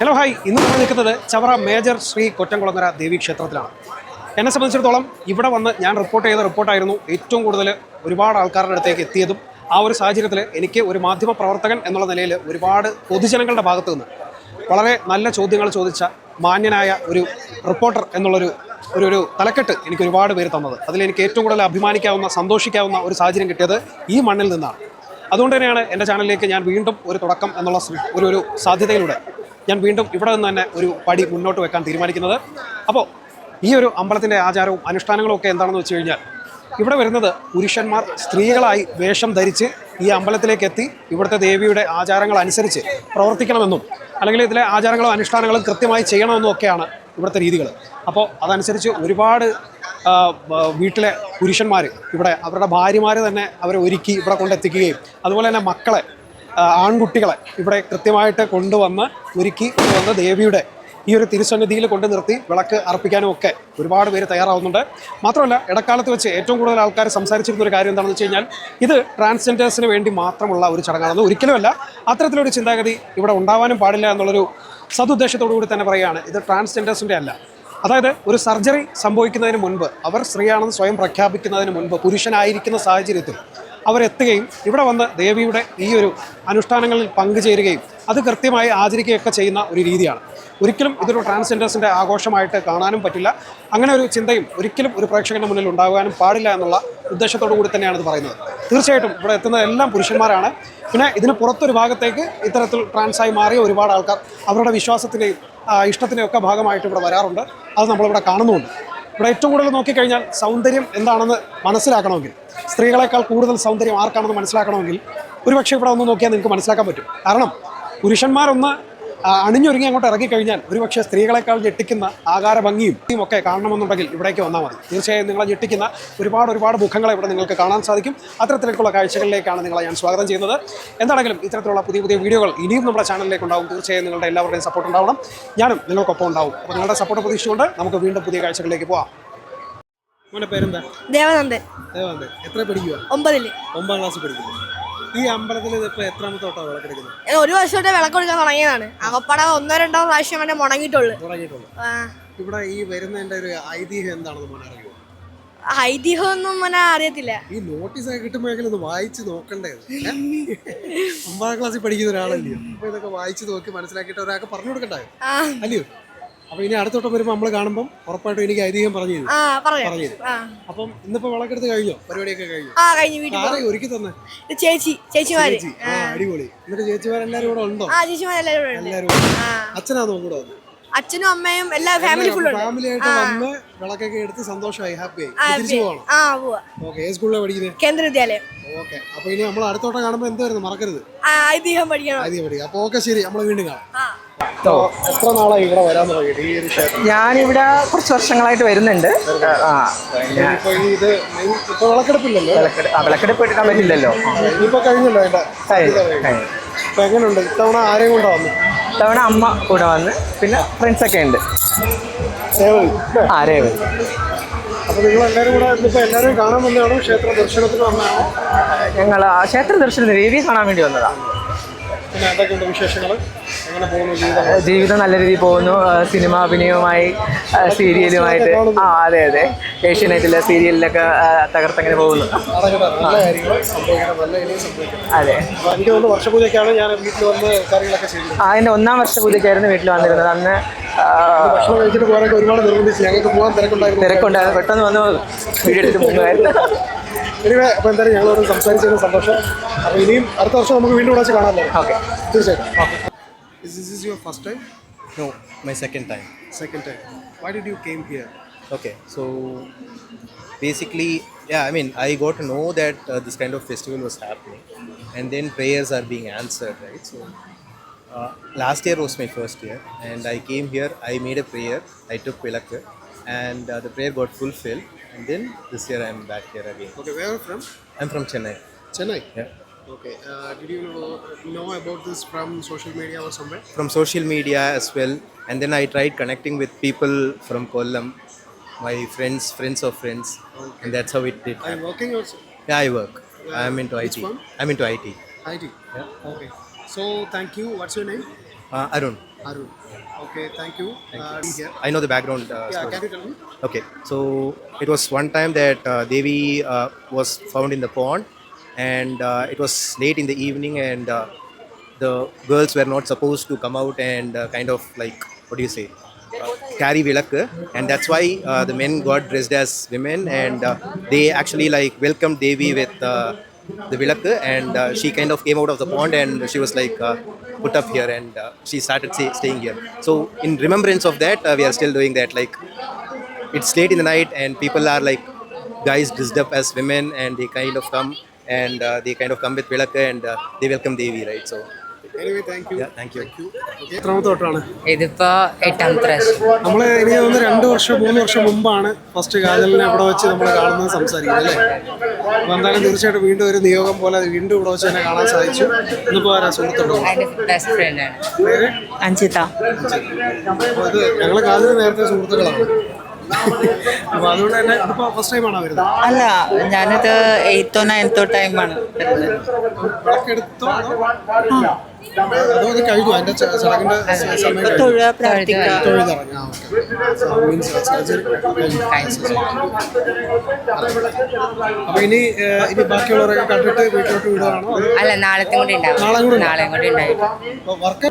Hello hi, ഇന്ന് നമ്മൾ നിൽക്കുന്നത് ചവറ മേജർ ശ്രീ കൊറ്റംകുളങ്ങര ദേവി ക്ഷേത്രത്തിലാണ്. എന്നെ സംബന്ധിച്ചിടത്തോളം ഇവിടെ വന്ന് ഞാൻ റിപ്പോർട്ട് ചെയ്ത റിപ്പോർട്ടായിരുന്നു ഏറ്റവും കൂടുതൽ ഒരുപാട് ആൾക്കാരുടെ അടുത്തേക്ക് എത്തിയതും. ആ ഒരു സാഹചര്യത്തിൽ എനിക്ക് ഒരു മാധ്യമ പ്രവർത്തകൻ എന്നുള്ള നിലയിൽ ഒരുപാട് പൊതുജനങ്ങളുടെ ഭാഗത്തു നിന്ന് വളരെ നല്ല ചോദ്യങ്ങൾ ചോദിച്ച മാന്യനായ ഒരു റിപ്പോർട്ടർ എന്നുള്ളൊരു ഒരു തലക്കെട്ട് എനിക്ക് ഒരുപാട് പേര് തന്നത്. അതിലെനിക്ക് ഏറ്റവും കൂടുതൽ അഭിമാനിക്കാവുന്ന, സന്തോഷിക്കാവുന്ന ഒരു സാഹചര്യം കിട്ടിയത് ഈ മണ്ണിൽ നിന്നാണ്. അതുകൊണ്ട് തന്നെയാണ് എൻ്റെ ചാനലിലേക്ക് ഞാൻ വീണ്ടും ഒരു തുടക്കം എന്നുള്ള ഒരു സാധ്യതയിലൂടെ ഞാൻ വീണ്ടും ഇവിടെ നിന്ന് തന്നെ ഒരു പടി മുന്നോട്ട് വെക്കാൻ തീരുമാനിക്കുന്നത്. അപ്പോൾ ഈ ഒരു അമ്പലത്തിൻ്റെ ആചാരവും അനുഷ്ഠാനങ്ങളും ഒക്കെ എന്താണെന്ന് വെച്ച് കഴിഞ്ഞാൽ, ഇവിടെ വരുന്നത് പുരുഷന്മാർ സ്ത്രീകളായി വേഷം ധരിച്ച് ഈ അമ്പലത്തിലേക്ക് എത്തി ഇവിടുത്തെ ദേവിയുടെ ആചാരങ്ങൾ അനുസരിച്ച് പ്രവർത്തിക്കണമെന്നും അല്ലെങ്കിൽ ഇതിലെ ആചാരങ്ങളും അനുഷ്ഠാനങ്ങളും കൃത്യമായി ചെയ്യണമെന്നും ഒക്കെയാണ് ഇവിടുത്തെ രീതികൾ. അപ്പോൾ അതനുസരിച്ച് ഒരുപാട് വീട്ടിലെ പുരുഷന്മാർ ഇവിടെ അവരുടെ ഭാര്യമാർ തന്നെ അവരെ ഒരുക്കി ഇവിടെ കൊണ്ടെത്തിക്കുകയും അതുപോലെ തന്നെ മക്കളെ, ആൺകുട്ടികളെ ഇവിടെ കൃത്യമായിട്ട് കൊണ്ടുവന്ന് ഒരുക്കി കൊണ്ടുവന്ന് ദേവിയുടെ ഈ ഒരു തിരുസന്നിധിയിൽ കൊണ്ട് നിർത്തി വിളക്ക് അർപ്പിക്കാനും ഒക്കെ ഒരുപാട് പേര് തയ്യാറാവുന്നുണ്ട്. മാത്രമല്ല, ഇടക്കാലത്ത് വെച്ച് ഏറ്റവും കൂടുതൽ ആൾക്കാർ സംസാരിച്ചിരുന്ന ഒരു കാര്യം എന്താണെന്ന് വെച്ച് കഴിഞ്ഞാൽ, ഇത് ട്രാൻസ്ജെൻഡേഴ്സിന് വേണ്ടി മാത്രമുള്ള ഒരു ചടങ്ങാണെന്ന്. ഒരിക്കലുമല്ല, അത്തരത്തിലൊരു ചിന്താഗതി ഇവിടെ ഉണ്ടാവാനും പാടില്ല എന്നുള്ളൊരു സതുദ്ദേശത്തോടു കൂടി തന്നെ പറയുകയാണ്. ഇത് ട്രാൻസ്ജെൻഡേഴ്സിൻ്റെ അല്ല. അതായത് ഒരു സർജറി സംഭവിക്കുന്നതിന് മുൻപ്, അവർ സ്ത്രീയാണെന്ന് സ്വയം പ്രഖ്യാപിക്കുന്നതിന് മുൻപ് പുരുഷനായിരിക്കുന്ന സാഹചര്യത്തിൽ അവരെത്തുകയും ഇവിടെ വന്ന് ദേവിയുടെ ഈ ഒരു അനുഷ്ഠാനങ്ങളിൽ പങ്കുചേരുകയും അത് കൃത്യമായി ആചരിക്കുകയൊക്കെ ചെയ്യുന്ന ഒരു രീതിയാണ്. ഒരിക്കലും ഇതൊരു ട്രാൻസ്ജെൻഡേഴ്സിൻ്റെ ആഘോഷമായിട്ട് കാണാനും പറ്റില്ല. അങ്ങനെ ഒരു ചിന്തയും ഒരിക്കലും ഒരു പ്രേക്ഷകൻ്റെ മുന്നിൽ ഉണ്ടാകാനും പാടില്ല എന്നുള്ള ഉദ്ദേശത്തോടു കൂടി തന്നെയാണ് ഇത് പറയുന്നത്. തീർച്ചയായിട്ടും ഇവിടെ എത്തുന്ന എല്ലാം പുരുഷന്മാരാണ്. പിന്നെ ഇതിന് പുറത്തൊരു ഭാഗത്തേക്ക് ഇത്തരത്തിൽ ട്രാൻസായി മാറിയ ഒരുപാട് ആൾക്കാർ അവരുടെ വിശ്വാസത്തിൻ്റെയും ഇഷ്ടത്തിൻ്റെയും ഒക്കെ ഭാഗമായിട്ട് ഇവിടെ വരാറുണ്ട്. അത് നമ്മളിവിടെ കാണുന്നുമുണ്ട്. ഇവിടെ ഏറ്റവും കൂടുതൽ നോക്കിക്കഴിഞ്ഞാൽ സൗന്ദര്യം എന്താണെന്ന് മനസ്സിലാക്കണമെങ്കിൽ, സ്ത്രീകളെക്കാൾ കൂടുതൽ സൗന്ദര്യം ആർക്കാണെന്ന് മനസ്സിലാക്കണമെങ്കിൽ ഒരുപക്ഷെ ഇവിടെ ഒന്ന് നോക്കിയാൽ നിങ്ങൾക്ക് മനസ്സിലാക്കാൻ പറ്റും. കാരണം പുരുഷന്മാരൊന്ന് അണിഞ്ഞൊരുങ്ങി അങ്ങോട്ട് ഇറങ്ങിക്കഴിഞ്ഞാൽ ഒരുപക്ഷെ സ്ത്രീകളെക്കാൾ ഞെട്ടിക്കുന്ന ആകാര ഭംഗിയും ഒക്കെ കാണണമെന്നുണ്ടെങ്കിൽ ഇവിടേക്ക് വന്നാൽ മതി. തീർച്ചയായും നിങ്ങളെ ഞെട്ടിക്കുന്ന ഒരുപാട് മുഖങ്ങളെ ഇവിടെ നിങ്ങൾക്ക് കാണാൻ സാധിക്കും. അത്തരത്തിലേക്കുള്ള കാഴ്ചകളിലേക്കാണ് നിങ്ങളെ ഞാൻ സ്വാഗതം ചെയ്യുന്നത്. എന്താണെങ്കിലും ഇത്തരത്തിലുള്ള പുതിയ വീഡിയോകൾ ഇനിയും നമ്മുടെ ചാനലിലേക്ക് ഉണ്ടാവും. തീർച്ചയായും നിങ്ങളുടെ എല്ലാവരുടെയും സപ്പോർട്ട് ഉണ്ടാവണം. ഞാനും നിങ്ങൾക്കൊപ്പം ഉണ്ടാവും. അപ്പോൾ നിങ്ങളുടെ സപ്പോർട്ട് പ്രതീക്ഷിച്ചുകൊണ്ട് നമുക്ക് വീണ്ടും പുതിയ കാഴ്ചകളിലേക്ക് പോവാം. മോനെ പേരെന്താ? ദേവനന്ദൻ. എത്ര പഠിക്കുക? 9ാം ക്ലാസ് പഠിക്കുന്നു. ഈ അമ്പലത്തിൽ ഇപ്പോൾ എത്രാമത്തെ തൊട്ടാണ് വിളക്കെടുക്കുന്നത്? ഒരു വർഷമായിട്ട് വിളക്കെടുക്കാൻ തുടങ്ങിയതാണ്. അകപ്പാടെ 1-2 പ്രാവശ്യം വേണ്ടി മുടങ്ങിയിട്ടുള്ളു. ഇവിടെ ഈ വരുന്നതിന്റെ ഒരു ഐതിഹ്യം എന്താണെന്ന് മോനെ അറിയുമോ? ഐതിഹ്യം ഒന്നും മോനെ അറിയത്തില്ല. ഈ നോട്ടീസ് ഒക്കെ കിട്ടുമ്പോഴെങ്കിലും ഒന്ന് വായിച്ച് നോക്കണ്ടേ? 9ാം ക്ലാസ്സിൽ പഠിക്കുന്ന ഒരാളല്ലയോ? അപ്പൊ ഇതൊക്കെ വായിച്ച് നോക്കി മനസ്സിലാക്കിയിട്ട് ഒരാൾക്ക് പറഞ്ഞു കൊടുക്കണ്ടായോ? അല്ലയോ? അപ്പൊ ഇനി അടുത്തോട്ടം വരുമ്പോ നമ്മള് കാണുമ്പോൾ ഉറപ്പായിട്ടും എനിക്ക് ഐതിഹ്യം പറഞ്ഞു തരും. അപ്പം ഇന്നിപ്പോ വിളക്കെടുത്ത് കഴിഞ്ഞോ? പരിപാടിയൊക്കെ കഴിഞ്ഞു? ആരെയും ഒരുക്കി തന്നെ? ചേച്ചിമാര്. അടിപൊളി. എന്നിട്ട് ചേച്ചിമാരെല്ലാരും ഇവിടെ ഉണ്ടോ? എല്ലാരും. അച്ഛനാണോ കൂടെ വന്നത്? അച്ഛനും അമ്മയും എല്ലാ ഫാമിലിയായിട്ട് വന്ന് വിളക്കൊക്കെ എടുത്ത് സന്തോഷമായി, ഹാപ്പിയായി തിരിച്ചു പോകണം. ഏത് സ്കൂളിലാണ് പഠിക്കുന്നത്? കേന്ദ്ര വിദ്യാലയം. ഓക്കെ. അപ്പൊ ഇനി നമ്മൾ അടുത്തോട്ടം കാണുമ്പോ എന്തായിരുന്നു മറക്കരുത്? ഐതിഹ്യം പഠിക്കണം. അപ്പൊ ഓക്കെ, ശരി, നമ്മൾ വീണ്ടും കാണാം. എത്ര നാളായി ഇവിടെ വരാൻ തുടങ്ങിയിട്ട് ഈ ഒരു ക്ഷേത്രം? ഞാനിവിടെ കുറച്ച് വർഷങ്ങളായിട്ട് വരുന്നുണ്ട്. വിളക്കെടുപ്പില്ലല്ലോ? വിളക്കെടുപ്പ് എടുക്കാൻ പറ്റില്ലല്ലോ. ഇപ്പൊ കഴിഞ്ഞല്ലോ. ഇപ്പൊ എങ്ങനെയുണ്ട് ഇത്തവണ? ആരെയും കൊണ്ടാ വന്നു? ഇത്തവണ അമ്മ കൂടെ വന്ന്, പിന്നെ ഫ്രണ്ട്സൊക്കെ ഉണ്ട്. രേവതി. അപ്പൊ നിങ്ങൾ എല്ലാവരും കൂടെ ഇപ്പൊ എല്ലാവരും കാണാൻ വന്നതാണോ? ക്ഷേത്ര ദർശനത്തിന് വന്നതാണോ? ഞങ്ങൾ ക്ഷേത്ര ദർശനത്തിന് ദേവിയെ കാണാൻ വേണ്ടി വന്നതാണ്. പിന്നെ എന്തൊക്കെയുണ്ട് വിശേഷങ്ങൾ? എങ്ങനെ പോകുന്നു ജീവിതം? നല്ല രീതിയിൽ പോകുന്നു. സിനിമ അഭിനയവുമായി, സീരിയലുമായിട്ട്. അതെ. ഏഷ്യാനെറ്റിലെ സീരിയലിലൊക്കെ തകർത്തങ്ങനെ പോകുന്നു. അതെ. അതിന്റെ 1ാം വർഷപൂജയ്ക്കായിരുന്നു വീട്ടിൽ വന്നിരുന്നത്. അന്ന് തിരക്കുണ്ടായിരുന്നു. പെട്ടെന്ന് വന്ന് വീഡിയോ എടുത്ത് പോകുമായിരുന്നു. അപ്പോൾ എന്തായാലും ഞങ്ങളോട് സംസാരിച്ചതിന് സന്തോഷം. അപ്പോൾ ഇനിയും അടുത്ത വർഷം നമുക്ക് വീണ്ടും ഇവിടെ കാണാമല്ലോ? ഓക്കെ, തീർച്ചയായിട്ടും. Is this your first time? No, my second time. Why did you came here? Okay, so basically, I got to know that this kind of festival was happening, and then prayers are being answered, right? So last year was my first year, and I came here. I made a prayer. I took vilakku, and the prayer got fulfilled. And then this year I am back here again. Okay, where are you from? I'm from Chennai. Yeah. Okay. Did you know about this from social media or somewhere? From social media as well, and then I tried connecting with people from Kollam, my friends of friends, and that's how it did. Are you working also? Yeah, I work. I'm into IT. Which one? I'm into IT. IT. Yeah. Okay. So thank you. What's your name? Arun. Arun. Okay, thank you. Here. I know the background. Yeah, Story. can you tell me? Okay, so it was one time that Devi was found in the pond, and it was late in the evening, and the girls were not supposed to come out and kind of like, what do you say, carry vilakku, and that's why the men got dressed as women, and they actually like welcomed Devi with the vilakku, and she kind of came out of the pond, and she was like put up here, and she started staying here. So in remembrance of that, we are still doing that. Like, it's late in the night and people are like guys dressed up as women, and they kind of come, and they kind of come with vilakku, and they welcome Devi, right? So Anyway, thank you. yeah, thank you. Okay, എത്രാമത്തെ തൊട്ടാണ് ഇതിപ്പോ 8ാമത്തെ പ്രാവശ്യം. നമ്മൾ എനിക്ക് തോന്നുന്നു 2 വർഷം 3 വർഷം മുമ്പാണ് ഫസ്റ്റ് കാജലിനെ ഇവിടെ വെച്ച് നമ്മൾ കാണുന്നത്, സംസാരിക്കുന്നത് അല്ലേ? അപ്പോൾ എന്തായാലും തീർച്ചയായിട്ടും വീണ്ടും ഒരു നിയോഗം പോലെ വീണ്ടും ഇവിടെ വെച്ച് തന്നെ കാണാൻ സാധിച്ചു. ഇന്നിപ്പോൾ ആരാ സുഹൃത്തുണ്ടോ? അതിന്റെ ബെസ്റ്റ് ഫ്രണ്ട് ആണ് പേര്? അഞ്ജിത. അപ്പോൾ ഇത് ഞങ്ങൾ കാജൽ നേരത്തെ സുഹൃത്തുക്കളാണ്. അപ്പോൾ അതുകൊണ്ട് തന്നെ ഇതിപ്പോൾ ഫസ്റ്റ് ടൈമാണോ വരുന്നത്? അല്ല, ഞാനിത് 8ോ 9ോ ടൈമാണ് വിളക്കെടുത്തോ അതോ അത് കഴിഞ്ഞു അതിൻ്റെ ചടങ്ങിൻ്റെ സമയം കഴിഞ്ഞു? തൊഴുക, പ്രാർത്ഥിക്കുക. തൊഴുതിറങ്ങി. ആ, ഓക്കെ. മീൻസ് സർജറി കഴിഞ്ഞു. അപ്പോൾ ഇനി ബാക്കിയുള്ളവരൊക്കെ കണ്ടിട്ട് വീട്ടിലോട്ട് വിടുകയാണോ? അല്ല, നാളത്തെ കൂടി ഉണ്ടാവും. നാളെ കൂടി നാളെയും കൂടി ഉണ്ടാവും. അപ്പോൾ വർക്ക്